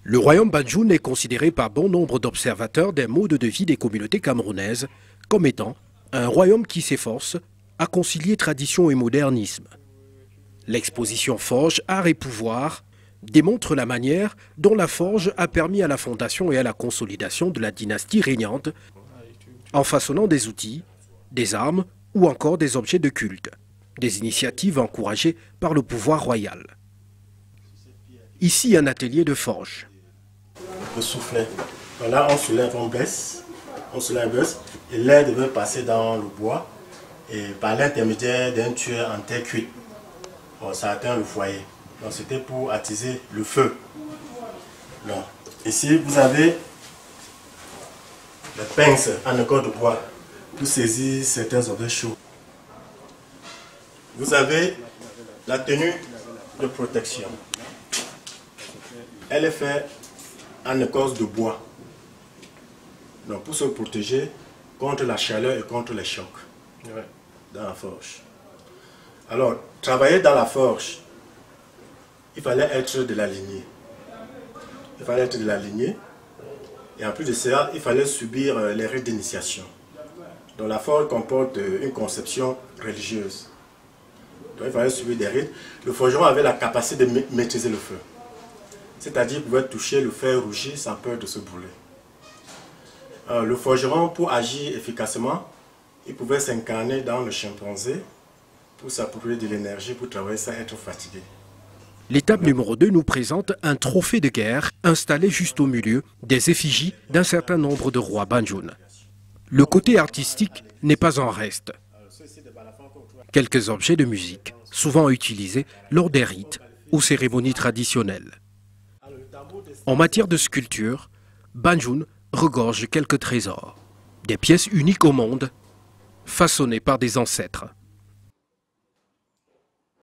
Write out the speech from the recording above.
Le royaume Banjoun est considéré par bon nombre d'observateurs des modes de vie des communautés camerounaises comme étant un royaume qui s'efforce à concilier tradition et modernisme. L'exposition Forge, Art et Pouvoir démontre la manière dont la forge a permis à la fondation et à la consolidation de la dynastie régnante en façonnant des outils, des armes ou encore des objets de culte, des initiatives encouragées par le pouvoir royal. Ici, un atelier de forge. Le soufflet. Donc là, on soulève, on baisse, et l'air devait passer dans le bois et par l'intermédiaire d'un tuyau en terre cuite. Bon, ça atteint le foyer. Donc c'était pour attiser le feu. Donc, ici, vous avez les pinces en école de bois pour saisir certains objets chauds. Vous avez la tenue de protection. Elle est faite en écorce de bois. Donc pour se protéger contre la chaleur et contre les chocs dans la forge. Alors, travailler dans la forge, il fallait être de la lignée. Et en plus de cela, il fallait subir les rites d'initiation. Donc la forge comporte une conception religieuse. Donc il fallait subir des rites. Le forgeron avait la capacité de maîtriser le feu. C'est-à-dire qu'il pouvait toucher le fer rougi sans peur de se brûler. Le forgeron, pour agir efficacement, il pouvait s'incarner dans le chimpanzé pour s'approprier de l'énergie, pour travailler sans être fatigué. L'étape numéro 2 nous présente un trophée de guerre installé juste au milieu des effigies d'un certain nombre de rois Banjoun. Le côté artistique n'est pas en reste. Quelques objets de musique, souvent utilisés lors des rites ou cérémonies traditionnelles. En matière de sculpture, Banjoun regorge quelques trésors, des pièces uniques au monde, façonnées par des ancêtres.